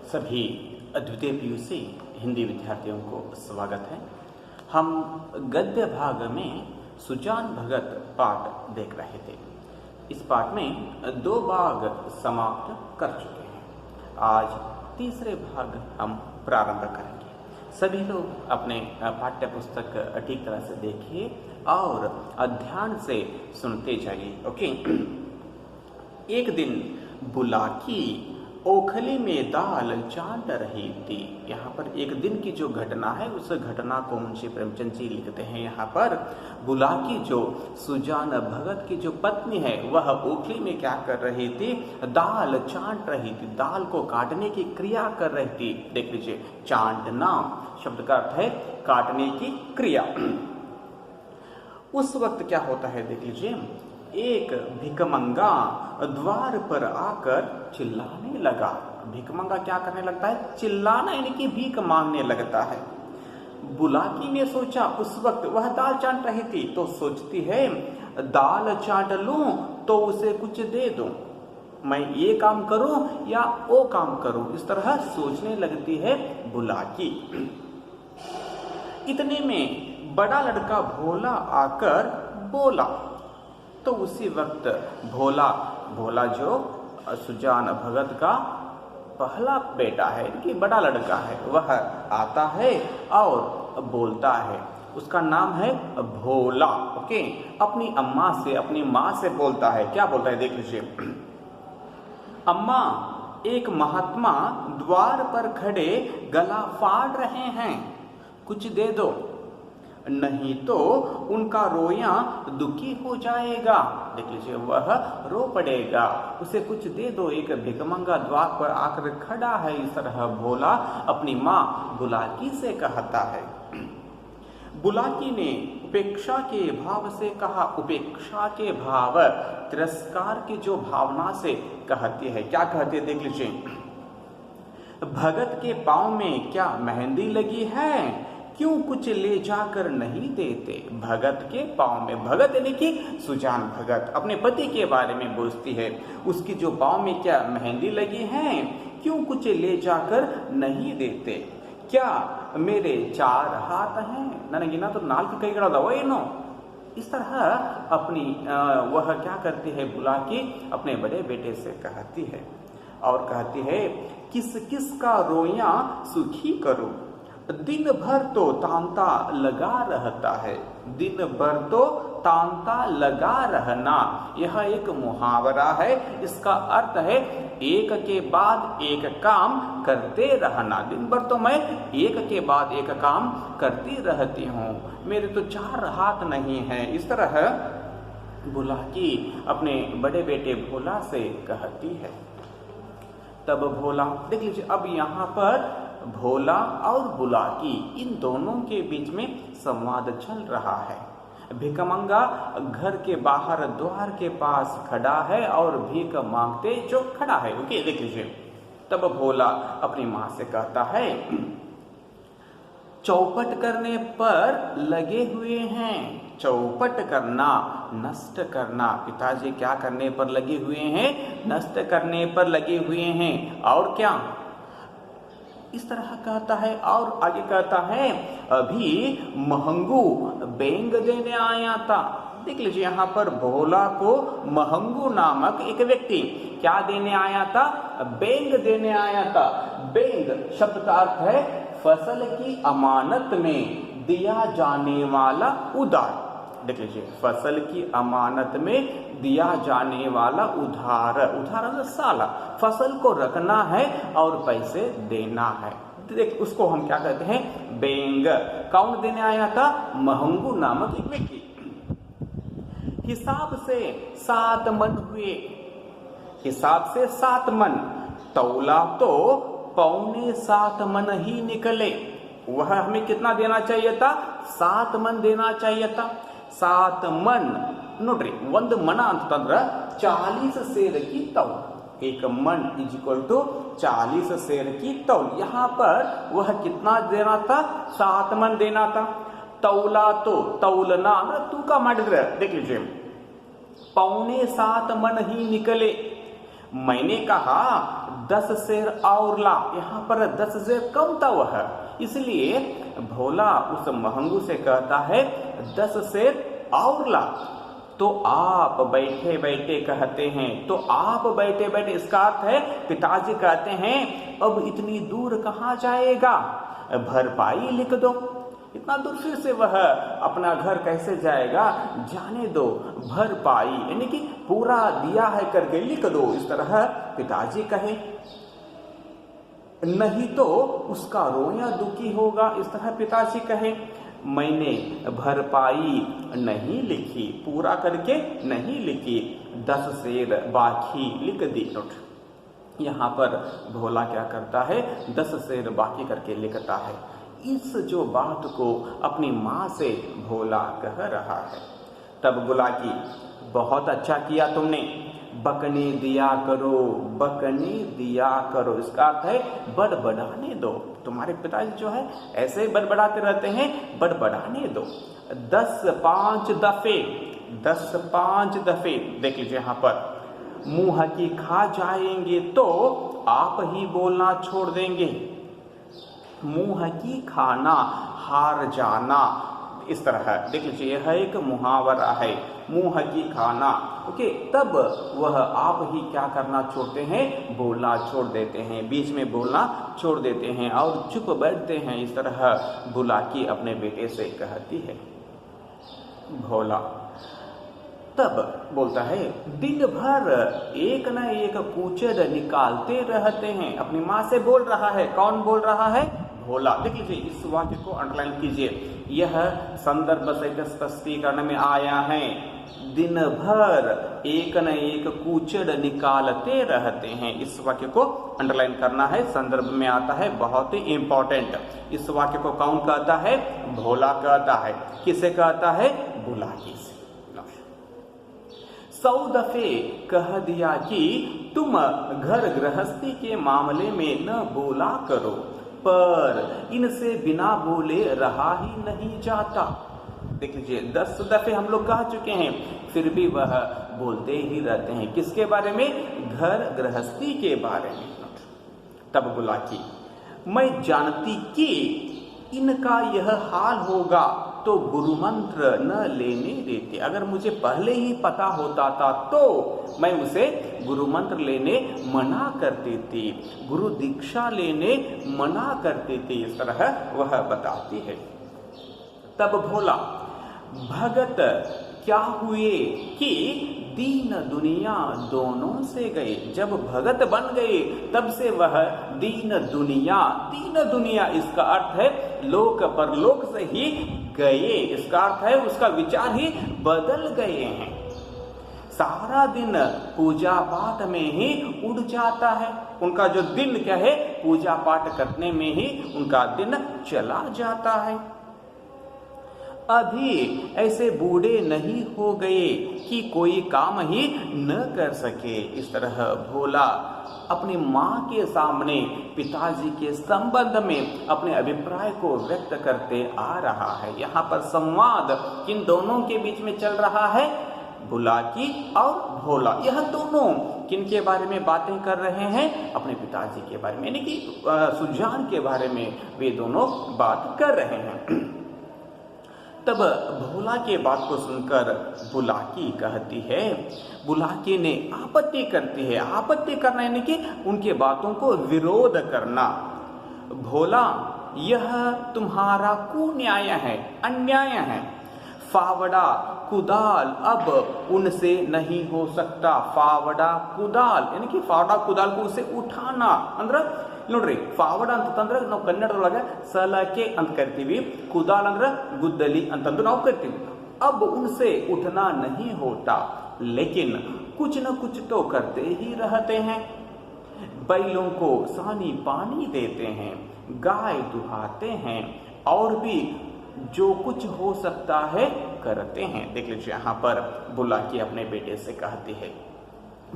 सभी द्वितीय पीयूसी हिंदी विद्यार्थियों को स्वागत है। हम गद्य भाग में सुजान भगत पाठ देख रहे थे। इस पाठ में 2 भाग समाप्त कर चुके हैं। आज तीसरे भाग हम प्रारंभ करेंगे। सभी लोग अपने पाठ्य पुस्तक ठीक तरह से देखिए और ध्यान से सुनते जाइए। ओके। एक दिन बुलाकी ओखली में दाल चाट रही थी। यहाँ पर एक दिन की जो घटना है उस घटना को मुंशी प्रेमचंद जी लिखते हैं। यहाँ पर बुलाकी जो सुजान भगत की जो पत्नी है वह ओखली में क्या कर रही थी? दाल चाट रही थी। दाल को काटने की क्रिया कर रही थी। देख लीजिए, चाटना शब्द का अर्थ है काटने की क्रिया। उस वक्त क्या होता है देख लीजिए, एक भिकमंगा द्वार पर आकर चिल्लाने लगा। भिकमंगा क्या करने लगता है? चिल्लाना, यानी कि भीख मांगने लगता है। बुलाकी ने सोचा, उस वक्त वह दाल चाट रही थी तो सोचती है दाल चाट लूं तो उसे कुछ दे दूं, मैं ये काम करूं या वो काम करूं, इस तरह सोचने लगती है बुलाकी। इतने में बड़ा लड़का भोला आकर बोला। तो उसी वक्त भोला जो सुजान भगत का पहला बेटा है कि बड़ा लड़का है, वह आता है और बोलता है। उसका नाम है भोला। ओके। अपनी माँ से बोलता है। क्या बोलता है देख लीजिए, अम्मा, एक महात्मा द्वार पर खड़े गला फाड़ रहे हैं, कुछ दे दो, नहीं तो उनका रोया दुखी हो जाएगा। देख लीजिए, वह रो पड़ेगा, उसे कुछ दे दो। एक भिकमंगा द्वार पर आकर खड़ा है। इस तरह भोला अपनी माँ बुलाकी से कहता है। बुलाकी ने उपेक्षा के भाव से कहा। उपेक्षा के भाव तिरस्कार की जो भावना से कहती है। क्या कहती है देख लीजिए, भगत के पाँव में क्या मेहंदी लगी है, क्यों कुछ ले जाकर नहीं देते? भगत के पाँव में, भगत यानी कि सुजान भगत अपने पति के बारे में पूछती है, उसकी जो पाँव में क्या मेहंदी लगी है, क्यों कुछ ले जाकर नहीं देते? क्या मेरे 4 हाथ हैं, ननगिना तो नाल की कई गड़ा दवा नो। इस तरह अपनी वह क्या करती है बुलाकी, अपने बड़े बेटे से कहती है और कहती है, किस किस का रोया सुखी करूं, दिन भर तो तांता लगा रहता है। दिन भर तो तांता लगा रहना, यह एक मुहावरा है। इसका अर्थ है एक के बाद एक काम करते रहना। दिन भर तो मैं एक के बाद एक काम करती रहती हूँ, मेरे तो 4 हाथ नहीं हैं। इस तरह बुलाकी अपने बड़े बेटे भोला से कहती है। तब भोला, देख लीजिए, अब यहाँ पर भोला और बुलाकी इन दोनों के बीच में संवाद चल रहा है। भिकमंगा घर के बाहर द्वार के पास खड़ा है और भीख मांगते जो खड़ा है। ओके, देख लीजिए। तब भोला अपनी माँ से कहता है, चौपट करने पर लगे हुए हैं। चौपट करना, नष्ट करना। पिताजी क्या करने पर लगे हुए हैं? नष्ट करने पर लगे हुए हैं। और क्या? इस तरह कहता है और आगे कहता है, अभी महंगू बेंग देने आया था। देख लीजिए, यहाँ पर भोला को महंगू नामक एक व्यक्ति क्या देने आया था? बेंग देने आया था। बेंग शब्द का अर्थ है फसल की अमानत में दिया जाने वाला उधार। देख लीजिए, फसल की अमानत में दिया जाने वाला उधार। उधार साला, फसल को रखना है और पैसे देना है। देख, उसको हम क्या कहते हैं? बेंग। कौन देने आया था? महंगू नामक एक व्यक्ति। हिसाब से 7 मन हुए। हिसाब से 7 मन, तौला तो 7.25 मन ही निकले। वह हमें कितना देना चाहिए था? 7 मन देना चाहिए था। 7 मन नोड्री, 1 मन ಅಂತಂದ್ರೆ 40 सेर की तौल। 1 मन इज इक्वल टू 40 सेर की तौल। यहाँ पर वह कितना देना था? 7 मन देना था। तौला तो तौलना तूका ಮಾಡಿದ್ರೆ देख लीजिए 7.25 मन ही निकले। मैंने कहा 10 सेर और ला। यहाँ पर 10 सेर कम था वह, इसलिए भोला उस महंगू से कहता है 10 सेर और ला। तो आप बैठे बैठे कहते हैं, तो आप बैठे बैठे इसका अर्थ है पिताजी कहते हैं अब इतनी दूर कहाँ जाएगा, भरपाई लिख दो। इतना दूर फिर से वह अपना घर कैसे जाएगा, जाने दो, भरपाई यानी कि पूरा दिया है करके लिख दो, इस तरह पिताजी कहे। नहीं तो उसका रोया दुखी होगा, इस तरह पिताजी कहे। मैंने भरपाई नहीं लिखी, पूरा करके नहीं लिखी, 10 सेर बाकी लिख दी। यहाँ पर भोला क्या करता है, 10 सेर बाकी करके लिखता है। इस जो बात को अपनी माँ से भोला कह रहा है। तब बोला कि बहुत अच्छा किया तुमने, बकने दिया करो, बकने दिया करो। इसका अर्थ है बड़बड़ाने दो। तुम्हारे पिताजी जो है ऐसे ही बड़बड़ाते रहते हैं, बड़बड़ाने दो। 10-5 दफे, 10-5 दफे देख लीजिए यहाँ पर, मुंह की खा जाएंगे तो आप ही बोलना छोड़ देंगे। मुंह की खाना, हार जाना, इस तरह देख लीजिए यह एक मुहावरा है, मुंह की खाना। ओके, तब वह आप ही क्या करना छोड़ते हैं, बोलना छोड़ देते हैं, बीच में बोलना छोड़ देते हैं और चुप बैठते हैं। इस तरह बुलाकी अपने बेटे से कहती है। भोला तब बोलता है दिन भर एक न एक कूचड़ निकालते रहते हैं। अपनी माँ से बोल रहा है, कौन बोल रहा है, भोला। देख लीजिए इस वाक्य को अंडरलाइन कीजिए, यह संदर्भ सहित स्पष्टीकरण में आया है। दिन भर एक न एक कूचड़ निकालते रहते हैं, इस वाक्य को अंडरलाइन करना है, संदर्भ में आता है, बहुत ही इंपॉर्टेंट। इस वाक्य को कौन कहता है, भोला कहता है। किसे कहता है, बुलाकी से। 100 दफे कह दिया कि तुम घर गृहस्थी के मामले में न बोला करो, पर इनसे बिना बोले रहा ही नहीं जाता। देख लीजिए 10 दफे हम लोग कह चुके हैं, फिर भी वह बोलते ही रहते हैं। किसके बारे में, घर गृहस्थी के बारे में। तब बोला कि मैं जानती कि इनका यह हाल होगा तो गुरु मंत्र न लेने देते। अगर मुझे पहले ही पता होता था तो मैं उसे गुरु मंत्र लेने मना कर देती, गुरु दीक्षा लेने मना कर देती। इस तरह वह बताती है। तब भोला भगत क्या हुए कि दीन दुनिया दोनों से गए। जब भगत बन गए तब से वह दीन दुनिया इसका अर्थ है लोक परलोक से ही गए। इसका अर्थ है उसका विचार ही बदल गए हैं। सारा दिन पूजा पाठ में ही उड़ जाता है। उनका जो दिन क्या है, पूजा पाठ करने में ही उनका दिन चला जाता है। अभी ऐसे बूढ़े नहीं हो गए कि कोई काम ही न कर सके। इस तरह भोला अपनी माँ के सामने पिताजी के संबंध में अपने अभिप्राय को व्यक्त करते आ रहा है। यहाँ पर संवाद किन दोनों के बीच में चल रहा है, बुलाकी और भोला। यह दोनों किन के बारे में बातें कर रहे हैं, अपने पिताजी के बारे में, यानी कि सुजान के बारे में वे दोनों बात कर रहे हैं। तब भोला के बात को सुनकर बुलाकी कहती है, बुलाकी ने आपत्ति करती है। आपत्ति करना यानी कि उनके बातों को विरोध करना। भोला यह तुम्हारा कुन्याय है, अन्याय है। फावड़ा कुदाल अब उनसे नहीं हो सकता। फावड़ा कुदाल यानी कि फावड़ा कुदाल को उसे उठाना अंद्र ನೋಡ್ರಿ ಫಾವಡ ಅಂತಂದ್ರೆ ನಾವು ಕನ್ನಡದೊಳಗೆ ಸಲಾಕೆ ಅಂತ ಕರಿತೀವಿ, ಕುದಾಲ್ ಅಂದ್ರೆ ಗುದ್ದಲಿ ಅಂತಂದು ನಾವು ಕರಿತೀವಿ। अब उनसे उठना नहीं होता, लेकिन कुछ न कुछ तो करते ही रहते हैं। बैलों को सानी पानी देते हैं, गाय दुहाते हैं और भी जो कुछ हो सकता है करते हैं। देख लीजिए यहाँ पर बुलाकी अपने बेटे से कहती है,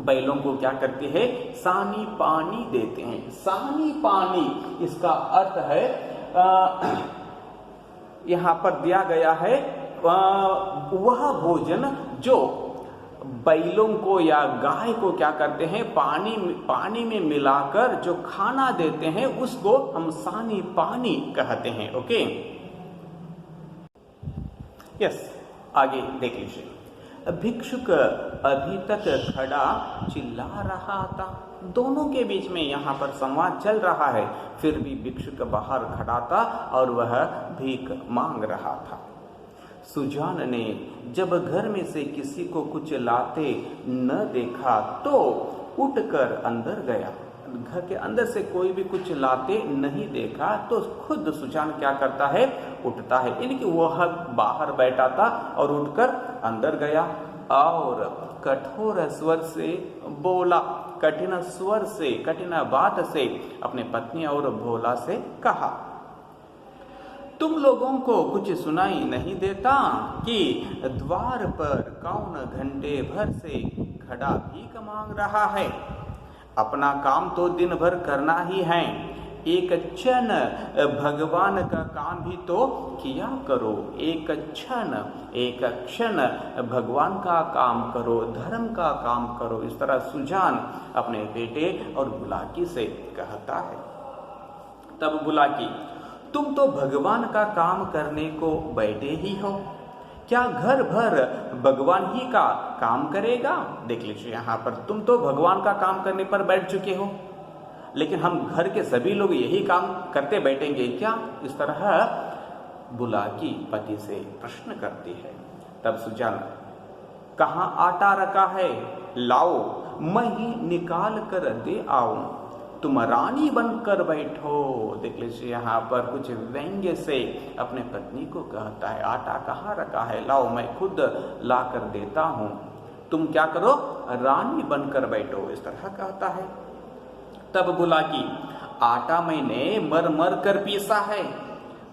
बैलों को क्या करती है, सानी पानी देते हैं। सानी पानी इसका अर्थ है यहाँ पर दिया गया है वह भोजन जो बैलों को या गाय को क्या करते हैं, पानी में मिलाकर जो खाना देते हैं उसको हम सानी पानी कहते हैं। ओके, यस, आगे देख लीजिए। भिक्षुक अभी तक खड़ा चिल्ला रहा था। दोनों के बीच में यहाँ पर संवाद चल रहा है, फिर भी भिक्षुक बाहर खड़ा था और वह भीख मांग रहा था। सुजान ने जब घर में से किसी को कुछ लाते न देखा तो उठकर अंदर गया। घर के अंदर से कोई भी कुछ लाते नहीं देखा तो खुद सुजान क्या करता है, उठता है। यानी कि वह बाहर बैठा था और उठकर अंदर गया और कठोर स्वर से बोला, कठिन स्वर से, कठिन बात से अपने पत्नी और भोला से कहा, तुम लोगों को कुछ सुनाई नहीं देता कि द्वार पर कौन घंटे भर से खड़ा भीख मांग रहा है? अपना काम तो दिन भर करना ही है, एक क्षण भगवान का काम भी तो किया करो। एक क्षण भगवान का काम करो, धर्म का काम करो। इस तरह सुजान अपने बेटे और बुलाकी से कहता है। तब बुलाकी, तुम तो भगवान का काम करने को बैठे ही हो, क्या घर भर भगवान ही का काम करेगा? देख लीजिए यहाँ पर, तुम तो भगवान का काम करने पर बैठ चुके हो, लेकिन हम घर के सभी लोग यही काम करते बैठेंगे क्या? इस तरह बुलाकी पति से प्रश्न करती है। तब सुजान, कहाँ आटा रखा है, लाओ मैं ही निकाल कर दे आऊं, तुम रानी बनकर बैठो। देख लीजिए यहाँ पर कुछ व्यंग्य से अपने पत्नी को कहता है, आटा कहाँ रखा है, लाओ मैं खुद ला कर देता हूँ, तुम क्या करो, रानी बनकर बैठो। इस तरह कहता है। तब बुलाकी, आटा मैंने मर मर कर पीसा है,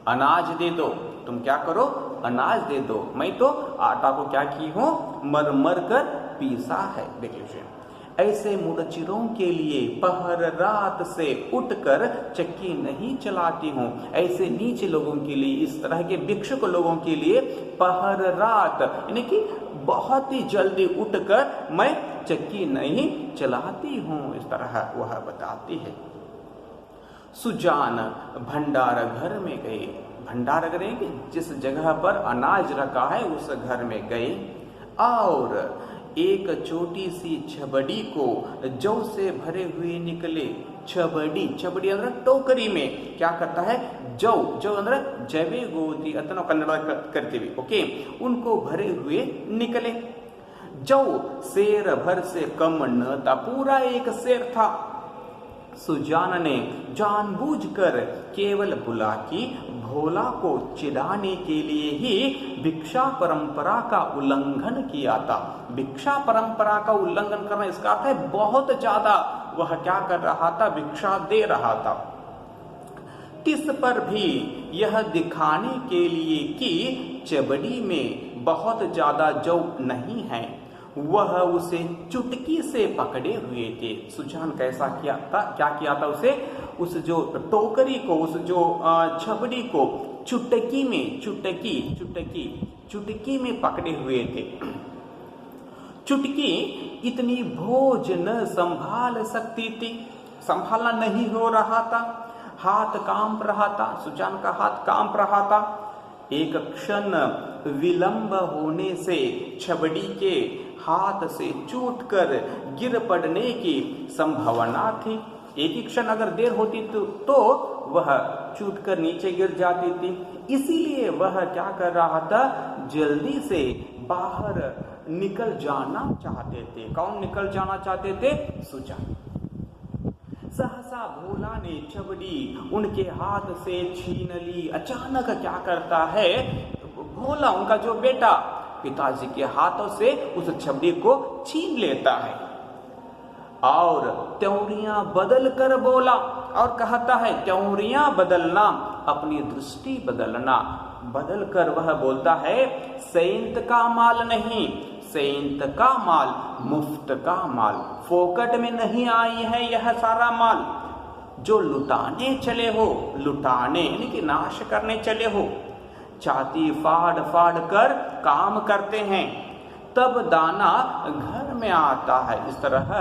अनाज दे दो। तुम क्या करो, अनाज दे दो, मैं तो आटा को क्या की हूँ, मर मर कर पीसा है। देख लीजिए, ऐसे मुड़चिरों के लिए पहर रात से उठकर चक्की नहीं चलाती हूँ। ऐसे नीचे लोगों के लिए, इस तरह के भिक्षुक लोगों के लिए पहर रात यानी कि बहुत ही जल्दी उठकर मैं चक्की नहीं चलाती हूँ। इस तरह वह बताती है। सुजान भंडार घर में गए। भंडार घर कि जिस जगह पर अनाज रखा है उस घर में गए और एक छोटी सी छबड़ी को जौ से भरे हुए निकले। छबड़ी अंदर टोकरी में क्या करता है, जौ अंदर जवे गोदी अतनो कन्नड़ करते हुए, ओके, उनको भरे हुए निकले। जौ शेर भर से कम न था, पूरा एक शेर था। सुजान ने जानबूझकर केवल बुलाकी भोला को चिढ़ाने के लिए ही भिक्षा परंपरा का उल्लंघन किया था। भिक्षा परंपरा का उल्लंघन करना इसका अर्थ है बहुत ज्यादा वह क्या कर रहा था, भिक्षा दे रहा था। तिस पर भी यह दिखाने के लिए कि चबड़ी में बहुत ज्यादा जौ नहीं है, वह उसे चुटकी से पकड़े हुए थे। सुजान कैसा किया था, क्या किया था, उसे उस जो टोकरी को, उस जो छबड़ी को चुटकी में पकड़े हुए थे। चुटकी इतनी भोज न संभाल सकती थी, संभालना नहीं हो रहा था, हाथ कांप रहा था, सुजान का हाथ कांप रहा था। एक क्षण विलंब होने से छबड़ी के हाथ से छूटकर गिर पड़ने की संभावना थी। एक ही क्षण अगर देर होती तो वह छूटकर नीचे गिर जाती थी। इसीलिए वह क्या कर रहा था, जल्दी से बाहर निकल जाना चाहते थे। कौन निकल जाना चाहते थे? सुजान। सहसा भोला ने छबड़ी उनके हाथ से छीन ली। अचानक क्या करता है भोला, उनका जो बेटा, पिताजी के हाथों से उस छबड़ी को छीन लेता है और त्योरियां बदल कर बोला और कहता है, त्योरियां बदलना अपनी दृष्टि बदलना। बदल कर वह बोलता है, सेंत का माल नहीं, सेंत का माल मुफ्त का माल, फोकट में नहीं आई है यह सारा माल। जो लुटाने चले हो, लुटाने यानी कि नाश करने चले हो, छाती फाड़ फाड़ कर काम करते हैं, तब दाना घर में आता है। इस तरह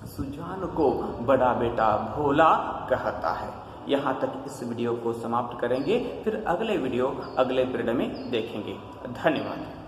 सुजान को बड़ा बेटा भोला कहता है। यहाँ तक इस वीडियो को समाप्त करेंगे, फिर अगले वीडियो अगले पीरियड में देखेंगे। धन्यवाद।